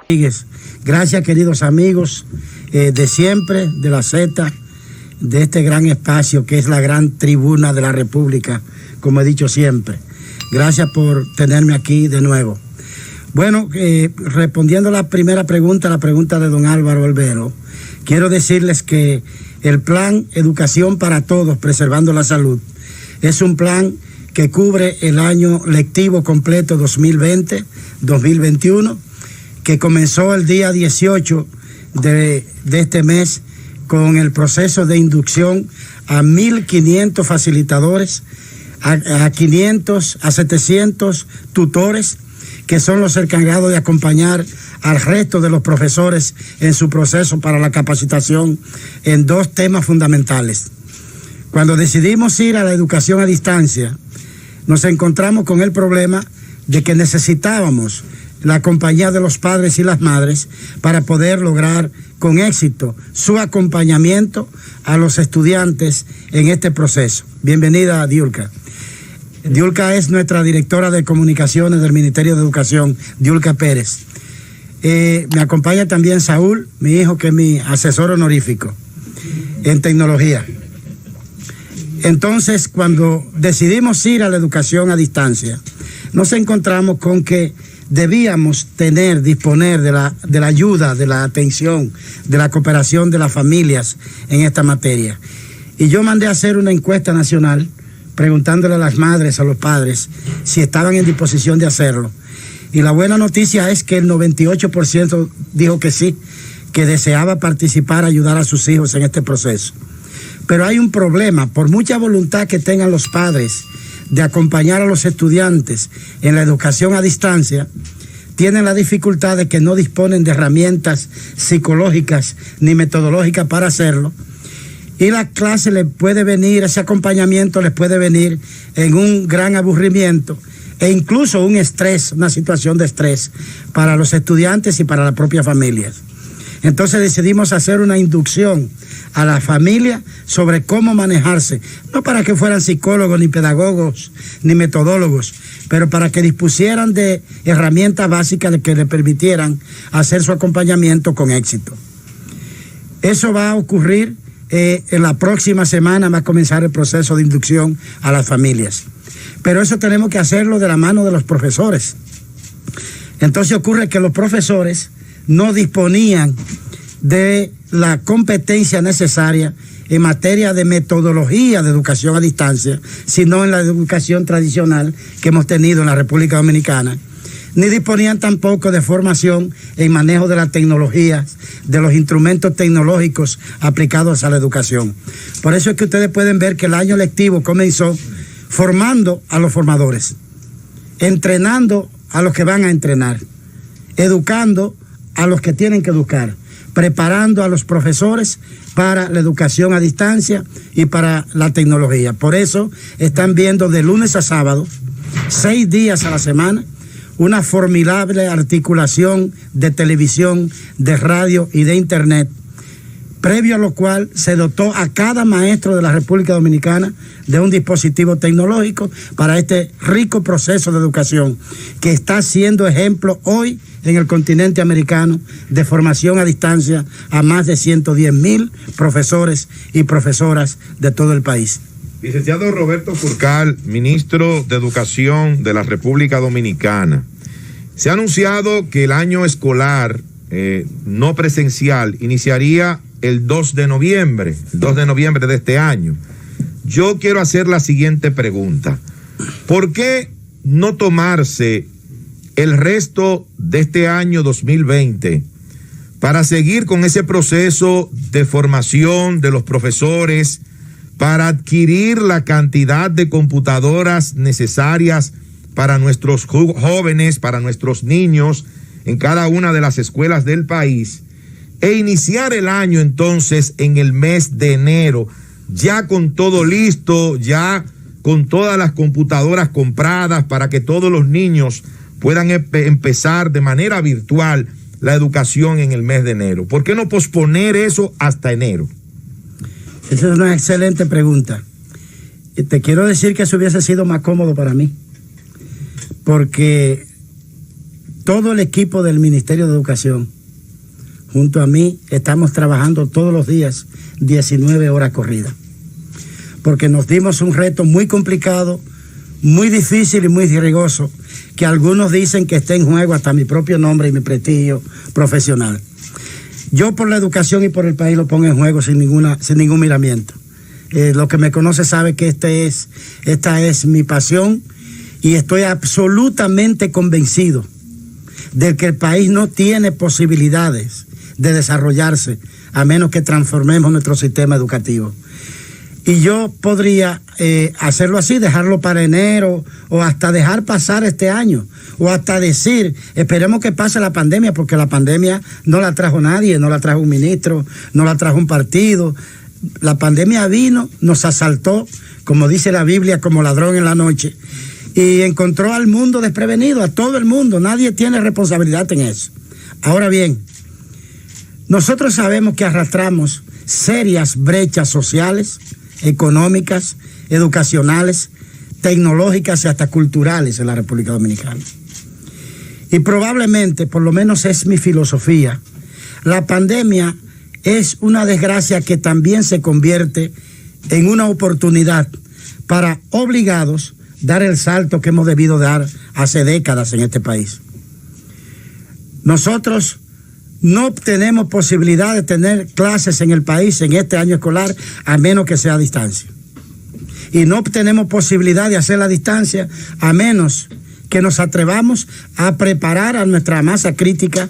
Gracias, queridos amigos de siempre, de la Z, de este gran espacio que es la gran tribuna de la República, como he dicho siempre. Gracias por tenerme aquí de nuevo. Bueno, respondiendo a la primera pregunta, la pregunta de don Álvaro Olvero, quiero decirles que el plan Educación para Todos, Preservando la Salud, es un plan que cubre el año lectivo completo 2020-2021, que comenzó el día 18 de este mes con el proceso de inducción a 1.500 facilitadores, a 700 tutores, que son los encargados de acompañar al resto de los profesores en su proceso para la capacitación en dos temas fundamentales. Cuando decidimos ir a la educación a distancia, nos encontramos con el problema de que necesitábamos la compañía de los padres y las madres para poder lograr con éxito su acompañamiento a los estudiantes en este proceso. Bienvenida, Diulka. Diulka es nuestra directora de comunicaciones del Ministerio de Educación, Diulka Pérez. Me acompaña también Saúl, mi hijo, que es mi asesor honorífico en tecnología. Entonces, cuando decidimos ir a la educación a distancia, nos encontramos con que debíamos disponer de la ayuda, de la atención, de la cooperación de las familias en esta materia. Y yo mandé a hacer una encuesta nacional preguntándole a las madres, a los padres, si estaban en disposición de hacerlo. Y la buena noticia es que el 98% dijo que sí, que deseaba participar, ayudar a sus hijos en este proceso. Pero hay un problema, por mucha voluntad que tengan los padres de acompañar a los estudiantes en la educación a distancia, tienen la dificultad de que no disponen de herramientas psicológicas ni metodológicas para hacerlo, y la clase les puede venir, ese acompañamiento les puede venir en un gran aburrimiento e incluso un estrés, una situación de estrés para los estudiantes y para la propia familia. Entonces decidimos hacer una inducción a la familia sobre cómo manejarse, no para que fueran psicólogos, ni pedagogos, ni metodólogos, pero para que dispusieran de herramientas básicas que les permitieran hacer su acompañamiento con éxito. Eso va a ocurrir en la próxima semana, va a comenzar el proceso de inducción a las familias. Pero eso tenemos que hacerlo de la mano de los profesores. Entonces ocurre que los profesores no disponían de la competencia necesaria en materia de metodología de educación a distancia, sino en la educación tradicional que hemos tenido en la República Dominicana, ni disponían tampoco de formación en manejo de las tecnologías, de los instrumentos tecnológicos aplicados a la educación. Por eso es que ustedes pueden ver que el año lectivo comenzó formando a los formadores, entrenando a los que van a entrenar, educando a los que tienen que educar, preparando a los profesores para la educación a distancia y para la tecnología. Por eso están viendo de lunes a sábado, 6 días a la semana, una formidable articulación de televisión, de radio y de internet, previo a lo cual se dotó a cada maestro de la República Dominicana de un dispositivo tecnológico para este rico proceso de educación que está siendo ejemplo hoy en el continente americano de formación a distancia a más de 110,000 profesores y profesoras de todo el país. Licenciado Roberto Furcal, ministro de Educación de la República Dominicana, se ha anunciado que el año escolar no presencial iniciaría el 2 de noviembre de este año. Yo quiero hacer la siguiente pregunta. ¿Por qué no tomarse el resto de este año 2020 para seguir con ese proceso de formación de los profesores, para adquirir la cantidad de computadoras necesarias para nuestros jóvenes, para nuestros niños en cada una de las escuelas del país, e iniciar el año entonces en el mes de enero, ya con todo listo, ya con todas las computadoras compradas para que todos los niños puedan empezar de manera virtual la educación en el mes de enero? ¿Por qué no posponer eso hasta enero? Esa es una excelente pregunta. Y te quiero decir que eso hubiese sido más cómodo para mí, porque todo el equipo del Ministerio de Educación, junto a mí, estamos trabajando todos los días 19 horas corridas, porque nos dimos un reto muy complicado, muy difícil y muy riesgoso, que algunos dicen que está en juego hasta mi propio nombre y mi prestigio profesional. Yo por la educación y por el país lo pongo en juego sin ningún miramiento. Lo que me conoce sabe que esta es mi pasión, y estoy absolutamente convencido de que el país no tiene posibilidades de desarrollarse a menos que transformemos nuestro sistema educativo. Y yo podría hacerlo así, dejarlo para enero, o hasta dejar pasar este año, o hasta decir, esperemos que pase la pandemia, porque la pandemia no la trajo nadie, no la trajo un ministro, no la trajo un partido. La pandemia vino, nos asaltó, como dice la Biblia, como ladrón en la noche, y encontró al mundo desprevenido, a todo el mundo. Nadie tiene responsabilidad en eso. Ahora bien, nosotros sabemos que arrastramos serias brechas sociales, económicas, educacionales, tecnológicas y hasta culturales en la República Dominicana. Y probablemente, por lo menos es mi filosofía, la pandemia es una desgracia que también se convierte en una oportunidad para obligados dar el salto que hemos debido dar hace décadas en este país. Nosotros no tenemos posibilidad de tener clases en el país en este año escolar a menos que sea a distancia. Y no tenemos posibilidad de hacer la distancia a menos que nos atrevamos a preparar a nuestra masa crítica,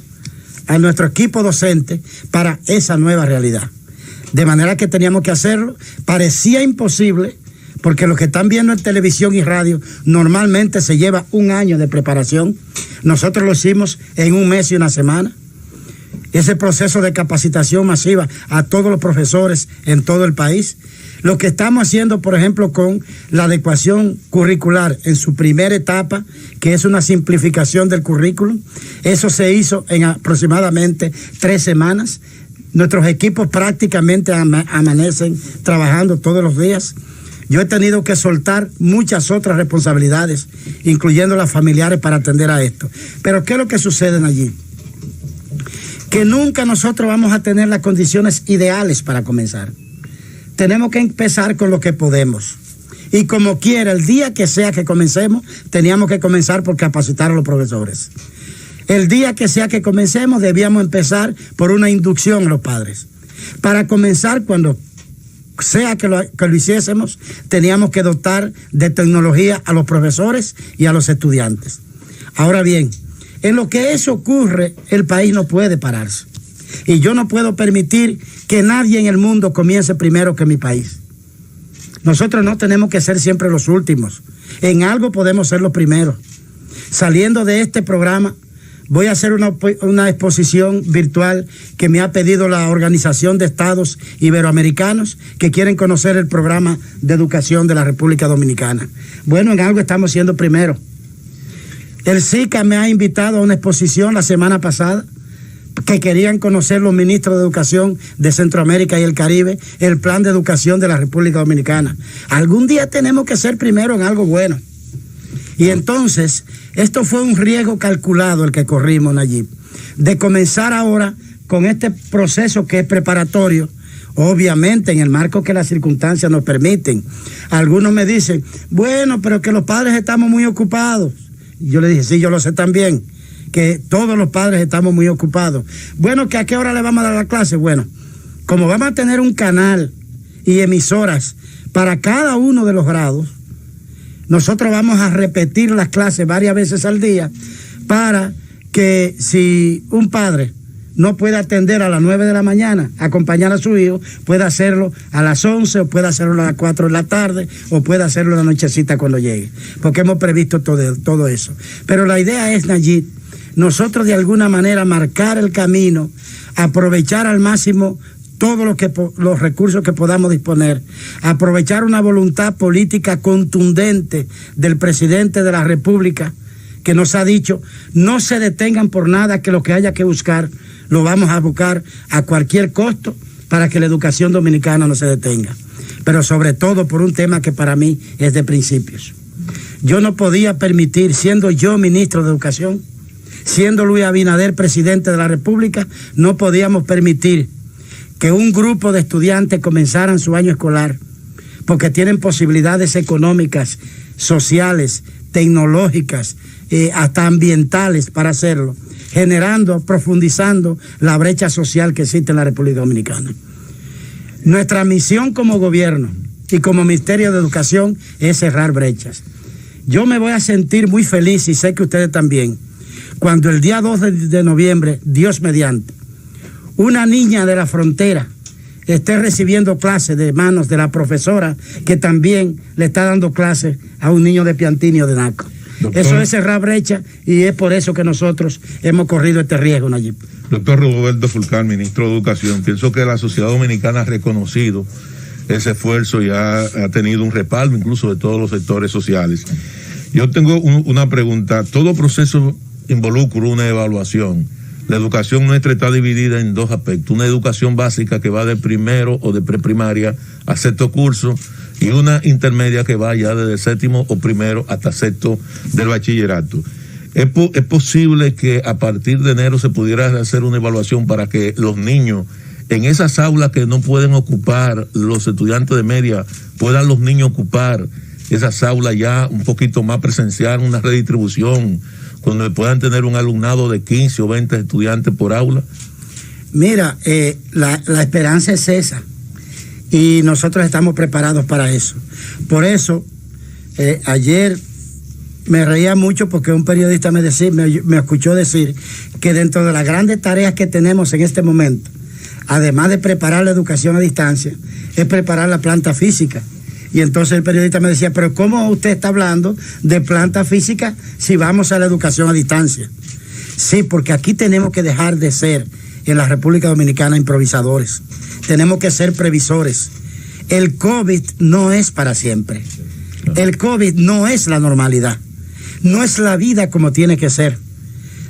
a nuestro equipo docente para esa nueva realidad. De manera que teníamos que hacerlo. Parecía imposible, porque los que están viendo en televisión y radio normalmente se lleva un año de preparación. Nosotros lo hicimos en un mes y una semana. Ese proceso de capacitación masiva a todos los profesores en todo el país. Lo que estamos haciendo, por ejemplo, con la adecuación curricular en su primera etapa, que es una simplificación del currículum, eso se hizo en aproximadamente 3 semanas. Nuestros equipos prácticamente amanecen trabajando todos los días. Yo he tenido que soltar muchas otras responsabilidades, incluyendo las familiares, para atender a esto. Pero ¿qué es lo que sucede allí? Que nunca nosotros vamos a tener las condiciones ideales para comenzar. Tenemos que empezar con lo que podemos. Y como quiera, el día que sea que comencemos, teníamos que comenzar por capacitar a los profesores. El día que sea que comencemos, debíamos empezar por una inducción a los padres. Para comenzar, cuando sea que lo hiciésemos, teníamos que dotar de tecnología a los profesores y a los estudiantes. Ahora bien, en lo que eso ocurre, el país no puede pararse. Y yo no puedo permitir que nadie en el mundo comience primero que mi país. Nosotros no tenemos que ser siempre los últimos. En algo podemos ser los primeros. Saliendo de este programa, voy a hacer una exposición virtual que me ha pedido la Organización de Estados Iberoamericanos, que quieren conocer el programa de educación de la República Dominicana. Bueno, en algo estamos siendo primero. El SICA me ha invitado a una exposición la semana pasada, que querían conocer los ministros de educación de Centroamérica y el Caribe, el plan de educación de la República Dominicana. Algún día tenemos que ser primero en algo bueno. Y entonces, esto fue un riesgo calculado el que corrimos, Nayib, de comenzar ahora con este proceso que es preparatorio, obviamente en el marco que las circunstancias nos permiten. Algunos me dicen, bueno, pero que los padres estamos muy ocupados. Yo le dije, sí, yo lo sé también, que todos los padres estamos muy ocupados. Bueno, ¿que a qué hora le vamos a dar la clase? Bueno, como vamos a tener un canal y emisoras para cada uno de los grados, nosotros vamos a repetir las clases varias veces al día para que si un padre no puede atender a las 9 de la mañana, acompañar a su hijo, pueda hacerlo a las 11 o puede hacerlo a las 4 de la tarde o puede hacerlo en la nochecita cuando llegue, porque hemos previsto todo eso. Pero la idea es, Nayib, nosotros de alguna manera marcar el camino, aprovechar al máximo todos los recursos que podamos disponer, aprovechar una voluntad política contundente del presidente de la República, que nos ha dicho, no se detengan por nada, que lo que haya que buscar, lo vamos a buscar a cualquier costo para que la educación dominicana no se detenga. Pero sobre todo por un tema que para mí es de principios. Yo no podía permitir, siendo yo ministro de Educación, Siendo Luis Abinader presidente de la República, no podíamos permitir que un grupo de estudiantes comenzaran su año escolar, porque tienen posibilidades económicas, sociales, tecnológicas, hasta ambientales para hacerlo, profundizando la brecha social que existe en la República Dominicana. Nuestra misión como gobierno y como Ministerio de Educación es cerrar brechas. Yo me voy a sentir muy feliz, y sé que ustedes también, cuando el día 2 de noviembre, Dios mediante, una niña de la frontera esté recibiendo clases de manos de la profesora que también le está dando clases a un niño de Piantini o de Naco. Doctor, eso es cerrar brecha, y es por eso que nosotros hemos corrido este riesgo, Nayib. Doctor Roberto Fulcar, ministro de Educación, pienso que la sociedad dominicana ha reconocido ese esfuerzo y ha tenido un respaldo incluso de todos los sectores sociales. Yo tengo una pregunta. Todo proceso involucra una evaluación. La educación nuestra está dividida en dos aspectos: una educación básica que va de primero o de preprimaria a sexto curso, y una intermedia que va ya desde séptimo o primero hasta sexto del bachillerato. ¿Es posible que a partir de enero se pudiera hacer una evaluación para que los niños en esas aulas que no pueden ocupar los estudiantes de media, puedan los niños ocupar esas aulas ya un poquito más presencial, una redistribución, donde puedan tener un alumnado de 15 o 20 estudiantes por aula? Mira, la esperanza es esa, y nosotros estamos preparados para eso. Por eso, ayer me reía mucho porque un periodista me escuchó decir que dentro de las grandes tareas que tenemos en este momento, además de preparar la educación a distancia, es preparar la planta física. Y entonces el periodista me decía, pero ¿cómo usted está hablando de planta física si vamos a la educación a distancia? Sí, porque aquí tenemos que dejar de ser, en la República Dominicana, improvisadores. Tenemos que ser previsores. El COVID no es para siempre. El COVID no es la normalidad. No es la vida como tiene que ser.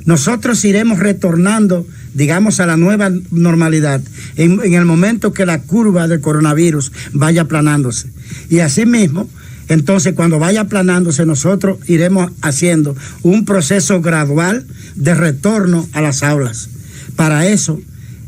Nosotros iremos retornando, digamos, a la nueva normalidad en el momento que la curva del coronavirus vaya aplanándose. Y asimismo, entonces, cuando vaya aplanándose, nosotros iremos haciendo un proceso gradual de retorno a las aulas. Para eso,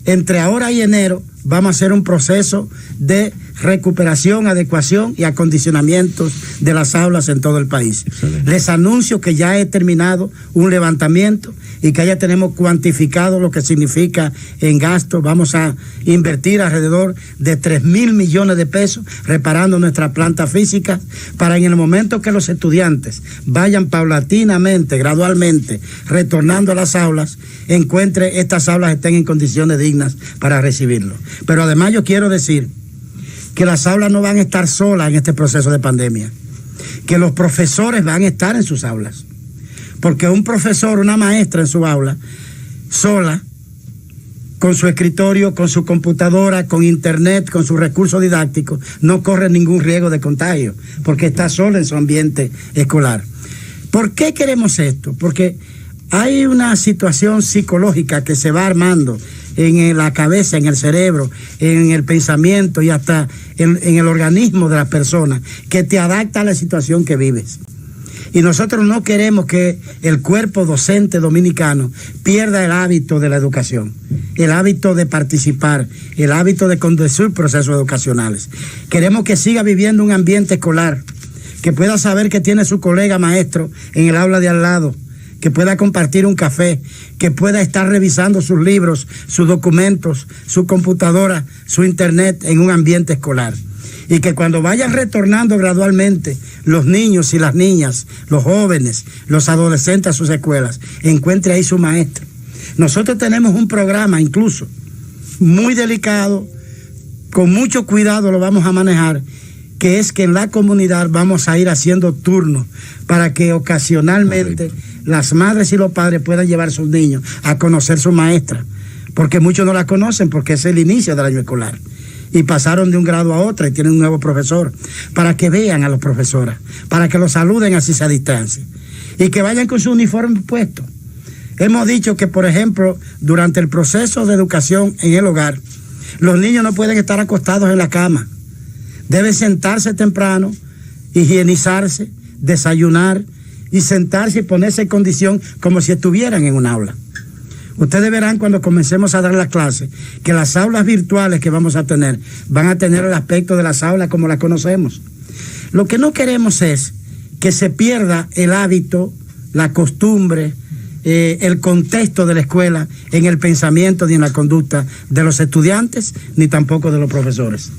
entre ahora y enero, vamos a hacer un proceso de recuperación, adecuación y acondicionamientos de las aulas en todo el país. Excelente. Les anuncio que ya he terminado un levantamiento y que ya tenemos cuantificado lo que significa en gasto. Vamos a invertir alrededor de 3.000 millones de pesos reparando nuestra planta física, para en el momento que los estudiantes vayan paulatinamente, gradualmente, retornando a las aulas, estas aulas estén en condiciones dignas para recibirlo. Pero además yo quiero decir que las aulas no van a estar solas en este proceso de pandemia, que los profesores van a estar en sus aulas, porque un profesor, una maestra en su aula, sola, con su escritorio, con su computadora, con internet, con sus recursos didácticos, no corre ningún riesgo de contagio, porque está sola en su ambiente escolar. ¿Por qué queremos esto? Porque hay una situación psicológica que se va armando en la cabeza, en el cerebro, en el pensamiento y hasta en el organismo de la persona, que te adapta a la situación que vives. Y nosotros no queremos que el cuerpo docente dominicano pierda el hábito de la educación, el hábito de participar, el hábito de conducir procesos educacionales. Queremos que siga viviendo un ambiente escolar, que pueda saber que tiene su colega maestro en el aula de al lado, que pueda compartir un café, que pueda estar revisando sus libros, sus documentos, su computadora, su internet en un ambiente escolar. Y que cuando vayan retornando gradualmente los niños y las niñas, los jóvenes, los adolescentes a sus escuelas, encuentre ahí su maestro. Nosotros tenemos un programa incluso muy delicado, con mucho cuidado lo vamos a manejar, que es que en la comunidad vamos a ir haciendo turnos para que ocasionalmente las madres y los padres puedan llevar a sus niños a conocer su maestra, porque muchos no la conocen porque es el inicio del año escolar y pasaron de un grado a otro y tienen un nuevo profesor, para que vean a las profesoras, para que los saluden así a distancia y que vayan con su uniforme puesto. Hemos dicho que, por ejemplo, durante el proceso de educación en el hogar, los niños no pueden estar acostados en la cama. Deben sentarse temprano, higienizarse, desayunar, y sentarse y ponerse en condición como si estuvieran en un aula. Ustedes verán cuando comencemos a dar la clase que las aulas virtuales que vamos a tener van a tener el aspecto de las aulas como las conocemos. Lo que no queremos es que se pierda el hábito, la costumbre, el contexto de la escuela en el pensamiento ni en la conducta de los estudiantes ni tampoco de los profesores.